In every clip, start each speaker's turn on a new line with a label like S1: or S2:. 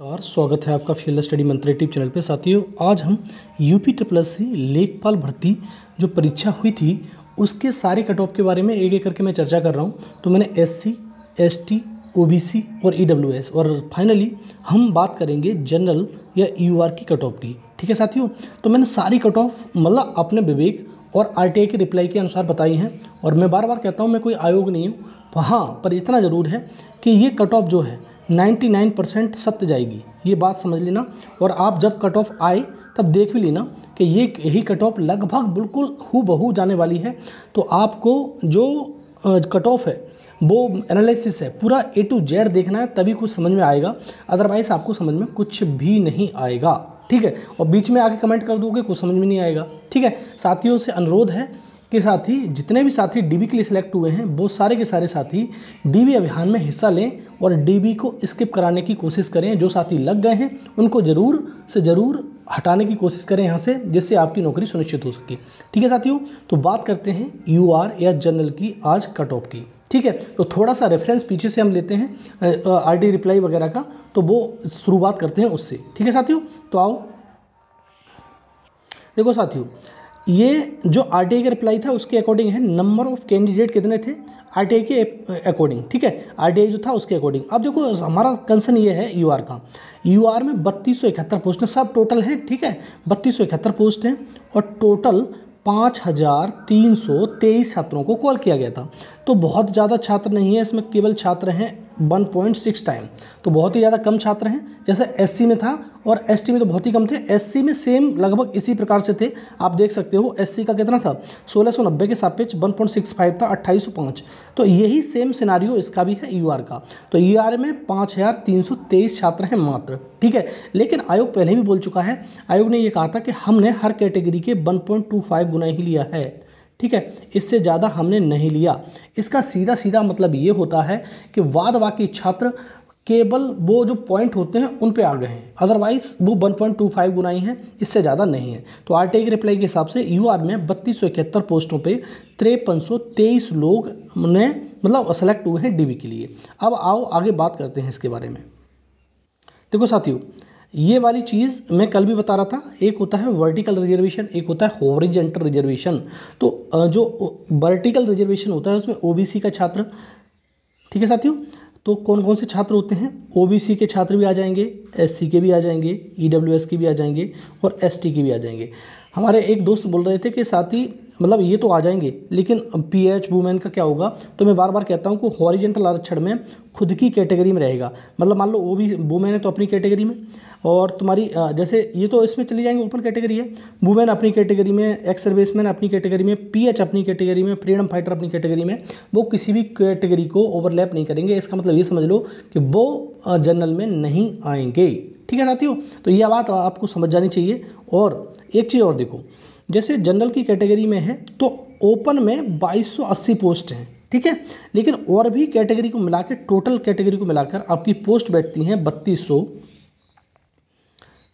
S1: और स्वागत है आपका फील्ड स्टडी मंत्र यूट्यूब चैनल पे। साथियों, आज हम यूपी ट्रिपल लेखपाल भर्ती जो परीक्षा हुई थी उसके सारे कट ऑफ के बारे में एक एक करके मैं चर्चा कर रहा हूँ। तो मैंने एससी, एसटी, ओबीसी और ईडब्ल्यूएस और फाइनली हम बात करेंगे जनरल या यूआर की कट ऑफ की। ठीक है साथियों, तो मैंने सारी कट ऑफ मतलब अपने विवेक और आरटीआई के रिप्लाई के अनुसार बताई हैं। और मैं बार बार कहता हूँ मैं कोई आयोग नहीं हूँ, हाँ, पर इतना ज़रूर है कि ये कट ऑफ जो है 99% सत्य जाएगी, ये बात समझ लेना। और आप जब कट ऑफ आए तब देख भी लेना कि ये यही कट ऑफ लगभग बिल्कुल हूबहू जाने वाली है। तो आपको जो कट ऑफ है वो एनालिसिस है, पूरा ए टू जेड देखना है, तभी कुछ समझ में आएगा, अदरवाइज़ आपको समझ में कुछ भी नहीं आएगा। ठीक है, और बीच में आके कमेंट कर दोगे कुछ समझ में नहीं आएगा। ठीक है, साथियों से अनुरोध है कि साथी जितने भी साथी डीबी के लिए सिलेक्ट हुए हैं वो सारे के सारे साथी डीबी अभियान में हिस्सा लें और डीबी को स्किप कराने की कोशिश करें। जो साथी लग गए हैं उनको ज़रूर से ज़रूर हटाने की कोशिश करें यहाँ से, जिससे आपकी नौकरी सुनिश्चित हो सके। ठीक है साथियों, तो बात करते हैं यूआर या जनरल की आज कट ऑफ की। ठीक है, तो थोड़ा सा रेफरेंस पीछे से हम लेते हैं आरटी रिप्लाई वगैरह का, तो वो शुरुआत करते हैं उससे। ठीक है साथियों, तो आओ देखो साथियों, ये जो आरटीआई का रिप्लाई था उसके अकॉर्डिंग है, नंबर ऑफ कैंडिडेट कितने थे आरटीआई के अकॉर्डिंग। ठीक है, आरटीआई जो था उसके अकॉर्डिंग। अब देखो हमारा कंसर्न ये है यूआर का, यूआर में 3271 पोस्ट हैं, सब टोटल हैं। ठीक है, 3271 पोस्ट हैं और टोटल 5323 छात्रों को कॉल किया गया था। तो बहुत ज़्यादा छात्र नहीं है इसमें, केवल छात्र हैं 1.6 टाइम, तो बहुत ही ज़्यादा कम छात्र हैं। जैसे एससी में था और एसटी में तो बहुत ही कम थे, एससी में सेम लगभग इसी प्रकार से थे। आप देख सकते हो एससी का कितना था, 1690 के सापेक्ष 1.65 था, 2805। तो यही सेम सिनारियो इसका भी है यूआर का। तो यूआर में 5323 छात्र हैं मात्र। ठीक है, लेकिन आयोग पहले भी बोल चुका है, आयोग ने ये कहा था कि हमने हर कैटेगरी के 1.25 गुना ही लिया है। ठीक है, इससे ज़्यादा हमने नहीं लिया। इसका सीधा सीधा मतलब ये होता है कि वाद वाकी छात्र केवल वो जो पॉइंट होते हैं उन पे आ गए हैं, अदरवाइज वो 1.25 गुना ही है, इससे ज़्यादा नहीं है। तो आरटीआई के रिप्लाई के हिसाब से यूआर में 3271 पोस्टों पे 5323 लोग ने मतलब सेलेक्ट हुए हैं डीबी के लिए। अब आओ आगे बात करते हैं इसके बारे में। देखो साथियों, ये वाली चीज़ मैं कल भी बता रहा था, एक होता है वर्टिकल रिजर्वेशन, एक होता है हॉरिजॉन्टल रिजर्वेशन। तो जो वर्टिकल रिजर्वेशन होता है उसमें ओबीसी का छात्र, ठीक है साथियों, तो कौन कौन से छात्र होते हैं, ओबीसी के छात्र भी आ जाएंगे, एससी के भी आ जाएंगे, ईडब्ल्यूएस के भी आ जाएंगे और एसटी के भी आ जाएंगे। हमारे एक दोस्त बोल रहे थे कि साथी मतलब ये तो आ जाएंगे लेकिन पीएच वुमेन का क्या होगा। तो मैं बार बार कहता हूँ कि हॉरिजॉन्टल आरक्षण में खुद की कैटेगरी में रहेगा, मतलब मान लो वो भी वुमेन है तो अपनी कैटेगरी में, और तुम्हारी जैसे ये तो इसमें चली जाएंगे ओपन कैटेगरी है, वुमेन अपनी कैटेगरी में, एक्स सर्विसमैन अपनी कैटेगरी में, पीएच अपनी कैटेगरी में, फ्रीडम फाइटर अपनी कैटेगरी में, वो किसी भी कैटेगरी को ओवरलैप नहीं करेंगे। इसका मतलब ये समझ लो कि वो जनरल में नहीं आएंगे। ठीक है साथियों, तो यह बात आपको समझ जानी चाहिए। और एक चीज़ और देखो, जैसे जनरल की कैटेगरी में है तो ओपन में 2280 पोस्ट हैं। ठीक है, लेकिन और भी कैटेगरी को मिलाकर, टोटल कैटेगरी को मिलाकर आपकी पोस्ट बैठती हैं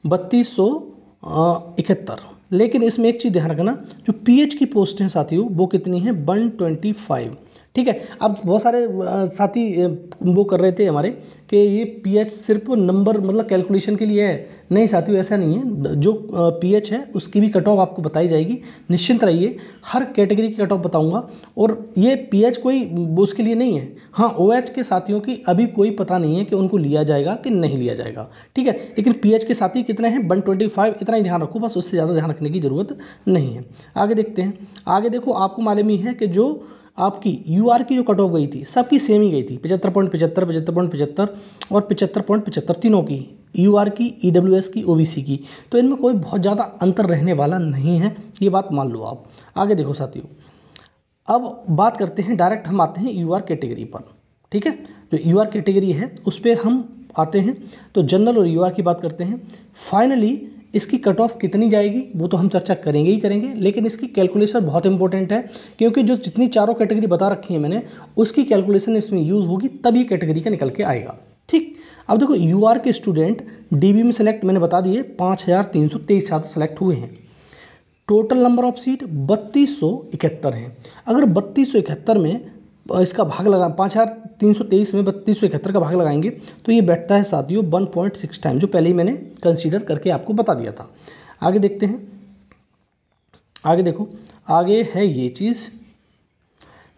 S1: 3271। लेकिन इसमें एक चीज़ ध्यान रखना, जो पीएच की पोस्ट हैं साथियों वो कितनी हैं, 125। ठीक है, अब बहुत सारे साथी वो कर रहे थे हमारे कि ये पीएच सिर्फ नंबर मतलब कैलकुलेशन के लिए है। नहीं साथियों, ऐसा नहीं है, जो पीएच है उसकी भी कट ऑफ आपको बताई जाएगी, निश्चिंत रहिए, हर कैटेगरी की कट ऑफ बताऊंगा। और ये पीएच कोई उसके लिए नहीं है, हाँ ओएच के साथियों की अभी कोई पता नहीं है कि उनको लिया जाएगा कि नहीं लिया जाएगा। ठीक है, लेकिन पीएच के साथी कितने हैं, 125, इतना ही ध्यान रखो बस, उससे ज़्यादा ध्यान रखने की ज़रूरत नहीं है। आगे देखते हैं, आगे देखो आपको मालूम ही है कि जो आपकी यूआर की जो कट ऑफ गई थी सबकी सेम ही गई थी, 75.75, 75.75 और 75.75 तीनों की, यूआर की, ईडब्ल्यूएस की, ओबीसी की। तो इनमें कोई बहुत ज़्यादा अंतर रहने वाला नहीं है, ये बात मान लो आप। आगे देखो साथियों, अब बात करते हैं, डायरेक्ट हम आते हैं यूआर कैटेगरी पर। ठीक है, जो यूआर कैटेगरी है उस पर हम आते हैं, तो जनरल और यूआर की बात करते हैं। फाइनली इसकी कट ऑफ कितनी जाएगी वो तो हम चर्चा करेंगे ही करेंगे, लेकिन इसकी कैलकुलेशन बहुत इंपॉर्टेंट है, क्योंकि जो जितनी चारों कैटेगरी बता रखी है मैंने उसकी कैलकुलेशन इसमें यूज़ होगी, तभी कैटेगरी का निकल के आएगा। ठीक, अब देखो यूआर के स्टूडेंट डीबी में सेलेक्ट मैंने बता दिए 5323 छात्र सेलेक्ट हुए हैं। टोटल नंबर ऑफ सीट 3271 हैं। अगर 3271 में इसका भाग लगा 5323 में 3271 का भाग लगाएंगे तो ये बैठता है साथियों 1.6 टाइम, जो पहले ही मैंने कंसीडर करके आपको बता दिया था। आगे देखते हैं, आगे देखो, आगे है ये चीज़।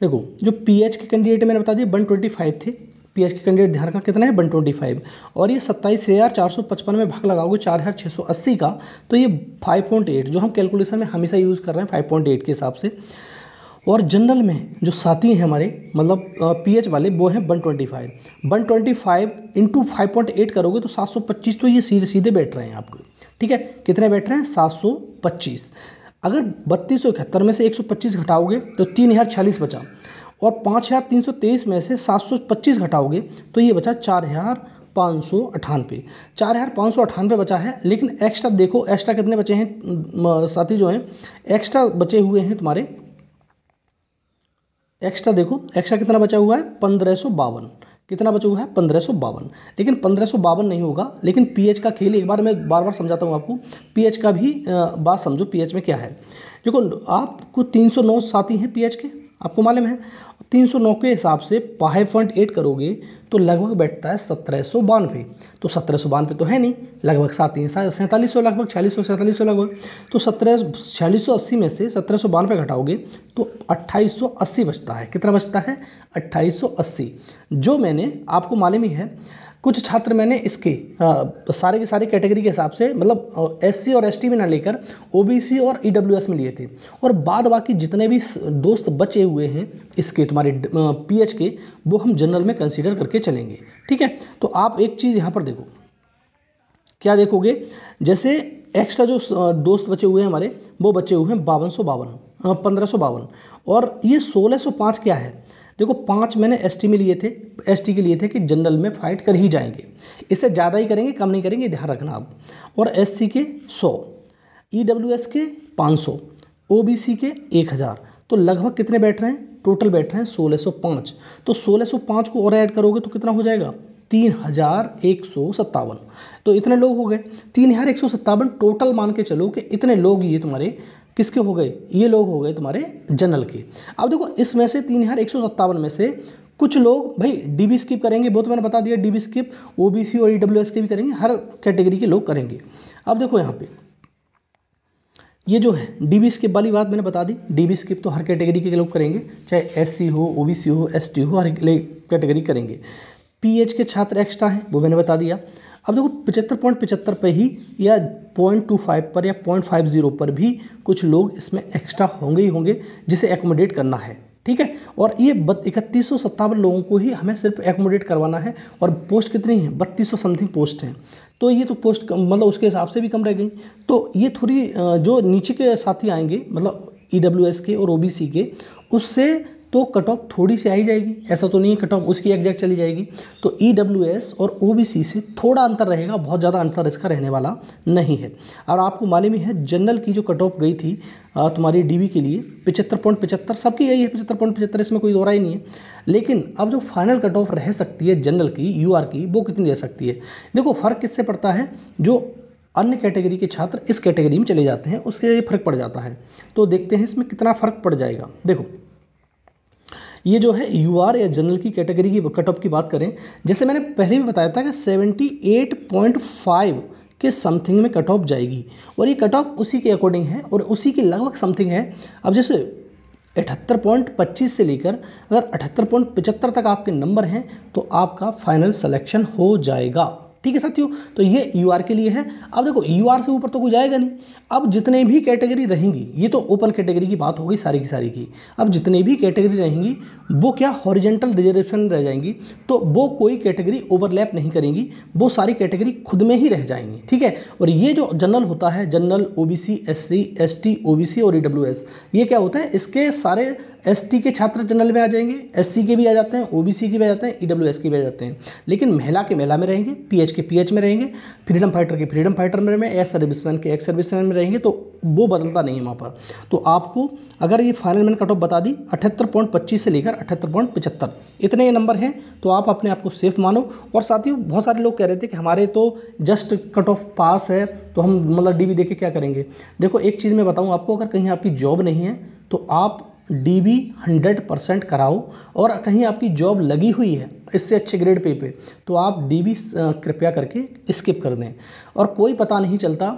S1: देखो जो पीएच के कैंडिडेट मैंने बता दिया 125 थे, पीएच के कैंडिडेट ध्यान रखना कितना है 125, और ये 27,455 में भाग लगाओगे 4,680 का, तो ये 5.8 जो हम कैलकुलेशन में हमेशा यूज़ कर रहे हैं 5.8 के हिसाब से। और जनरल में जो साथी हैं हमारे मतलब पीएच वाले वो हैं 125 इंटू 5.8 करोगे तो 725, तो ये सीधे सीधे बैठ रहे हैं आपको, ठीक है। कितने बैठ रहे हैं 725। अगर 3271 में से 125 घटाओगे तो 3046 बचा, और 5323 में से 725 घटाओगे तो ये बचा 4598, 4598 बचा है। लेकिन एक्स्ट्रा देखो, एक्स्ट्रा कितने बचे हैं साथी जो हैं एक्स्ट्रा बचे हुए हैं तुम्हारे, एक्स्ट्रा देखो एक्स्ट्रा कितना बचा हुआ है 1552, कितना बचा हुआ है 1552। लेकिन 1552 नहीं होगा, लेकिन पीएच का खेल एक बार मैं बार बार समझाता हूँ आपको, पीएच का भी बात समझो। पीएच में क्या है, देखो आपको 309 साथी हैं पीएच के, आपको मालूम है 309 के हिसाब से 5.8 करोगे तो लगभग बैठता है 1792, तो 1792 तो है नहीं, लगभग साथी हैं 4700, लगभग 4600 लगभग, तो 4680 में से 1792 घटाओगे तो 2880 बचता है। कितना बचता है 2880, जो मैंने आपको मालूम ही है। कुछ छात्र मैंने इसके सारे के सारे कैटेगरी के हिसाब से मतलब एससी और एसटी में ना लेकर ओबीसी और ईडब्ल्यूएस में लिए थे, और बाद बाकी जितने भी दोस्त बचे हुए हैं इसके तुम्हारे पीएच के, वो हम जनरल में कंसीडर करके चलेंगे, ठीक है। तो आप एक चीज़ यहाँ पर देखो, क्या देखोगे, जैसे एक्स्ट्रा जो दोस्त बचे हुए हैं हमारे वो बचे हुए हैं 1552, और ये 1605 क्या है, देखो 5 मैंने एसटी में लिए थे, एसटी के लिए थे कि जनरल में फाइट कर ही जाएंगे, इससे ज़्यादा ही करेंगे कम नहीं करेंगे, ध्यान रखना आप। और एससी के 100, ईडब्ल्यूएस के 500, ओबीसी के 1000, तो लगभग कितने बैठ रहे हैं, टोटल बैठ रहे हैं 1605। तो 1605 को और ऐड करोगे तो कितना हो जाएगा 3157। तो इतने लोग हो गए 3157 टोटल, मान के चलो कि इतने लोग ये तुम्हारे किसके हो गए, ये लोग हो गए तुम्हारे जनरल के। अब देखो इसमें से 3157 में से कुछ लोग भाई डीबी स्किप करेंगे, वो तो मैंने बता दिया, डीबी स्किप ओबीसी और ईडब्ल्यूएस के भी करेंगे, हर कैटेगरी के लोग करेंगे। अब देखो यहाँ पे ये जो है डीबी स्किप वाली बात मैंने बता दी, डीबी स्किप तो हर कैटेगरी के लोग करेंगे, चाहे एससी हो, ओबीसी हो, एसटी हो, हर कैटेगरी करेंगे। पीएच के छात्र एक्स्ट्रा हैं वो मैंने बता दिया। अब देखो 75.75 पर ही या 0.25 पर या 0.50 पर भी कुछ लोग इसमें एक्स्ट्रा होंगे ही होंगे जिसे एकोमोडेट करना है, ठीक है। और ये 3157 लोगों को ही हमें सिर्फ एकोमोडेट करवाना है, और पोस्ट कितनी है 3200 समथिंग पोस्ट हैं, तो ये तो पोस्ट मतलब उसके हिसाब से भी कम रह गई। तो ये थोड़ी जो नीचे के साथी आएंगे मतलब ईडब्ल्यूएस के और ओबीसी के, उससे तो कट ऑफ थोड़ी सी आई जाएगी, ऐसा तो नहीं है कट ऑफ उसकी एग्जैक्ट चली जाएगी। तो ईडब्ल्यूएस और ओबीसी से थोड़ा अंतर रहेगा, बहुत ज़्यादा अंतर इसका रहने वाला नहीं है। और आपको मालूम ही है जनरल की जो कट ऑफ गई थी तुम्हारी डीबी के लिए 75.75, सबकी यही है 75.75, इसमें कोई दो राय नहीं है। लेकिन अब जो फाइनल कट ऑफ रह सकती है जनरल की यूआर की, वो कितनी रह सकती है, देखो फ़र्क किससे पड़ता है, जो अन्य कैटेगरी के छात्र इस कैटेगरी में चले जाते हैं उसके लिए फ़र्क पड़ जाता है। तो देखते हैं इसमें कितना फ़र्क पड़ जाएगा। देखो ये जो है यूआर या जनरल की कैटेगरी की कट ऑफ की बात करें, जैसे मैंने पहले भी बताया था कि 78.5 के समथिंग में कट ऑफ जाएगी, और ये कट ऑफ उसी के अकॉर्डिंग है और उसी के लगभग समथिंग है। अब जैसे 78.25 से लेकर अगर 78.75 तक आपके नंबर हैं तो आपका फाइनल सिलेक्शन हो जाएगा, ठीक है साथियों। तो ये यूआर के लिए है। अब देखो यूआर से ऊपर तो कोई जाएगा नहीं। अब जितने भी कैटेगरी रहेंगी, ये तो ओपन कैटेगरी की बात हो गई सारी की सारी की, अब जितने भी कैटेगरी रहेंगी वो क्या हॉरिजेंटल रिजर्वेशन रह जाएंगी, तो वो कोई कैटेगरी ओवरलैप नहीं करेंगी, वो सारी कैटेगरी खुद में ही रह जाएंगी, ठीक है। और ये जो जनरल होता है, general OBC SC ST OBC और ईडब्ल्यूएस, ये क्या होता है, इसके सारे एसटी के छात्र जनरल में आ जाएंगे, एससी के भी आ जाते हैं, ओबीसी के भी आ जाते हैं, ईडब्ल्यूएस के भी आ जाते हैं। लेकिन महिला के महिला में रहेंगे, पीएच के पीएच में रहेंगे, फ्रीडम फाइटर के फ्रीडम फाइटर में रहेंगे, एक्स सर्विसमैन के एक्स सर्विसमैन में रहेंगे, तो वो बदलता नहीं है वहाँ पर। तो आपको अगर ये फाइनल मैंने कट ऑफ बता दी 78.25 से लेकर 78.75 इतने ये नंबर हैं, तो आप अपने आप को सेफ मानो। और साथियों बहुत सारे लोग कह रहे थे कि हमारे तो जस्ट कट ऑफ पास है तो हम मतलब डीबी देके क्या करेंगे। देखो एक चीज़ मैं बताऊँ आपको, अगर कहीं आपकी जॉब नहीं है तो आप DB 100% कराओ, और कहीं आपकी जॉब लगी हुई है इससे अच्छे ग्रेड पे तो आप DB कृपया करके स्किप कर दें। और कोई पता नहीं चलता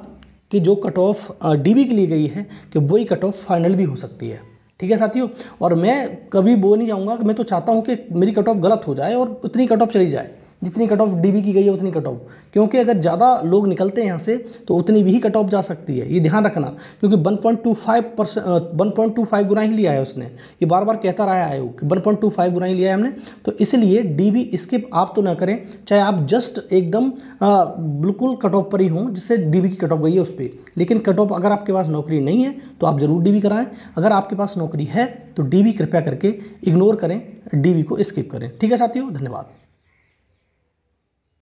S1: कि जो कट ऑफ DB के लिए गई है कि वही कट ऑफ फाइनल भी हो सकती है। ठीक है साथियों, और मैं कभी वो नहीं चाहूँगा कि मैं तो चाहता हूँ कि मेरी कट ऑफ गलत हो जाए और उतनी कट ऑफ चली जाए जितनी कट ऑफ DB की गई है उतनी कट ऑफ, क्योंकि अगर ज़्यादा लोग निकलते हैं यहाँ से तो उतनी भी ही कट ऑफ जा सकती है, ये ध्यान रखना। क्योंकि 1.25 गुना ही लिया है उसने, ये बार बार कहता रहा है आयोग कि 1.25 गुना ही लिया है हमने, तो इसलिए DB स्किप आप तो ना करें, चाहे आप जस्ट एकदम बिल्कुल कट ऑफ पर ही हों जिससे DB की कट ऑफ गई है उस पर। लेकिन कट ऑफ अगर आपके पास नौकरी नहीं है तो आप ज़रूर DB कराएं, अगर आपके पास नौकरी है तो DB कृपया करके इग्नोर करें, DB को स्किप करें। ठीक है साथियों, धन्यवाद।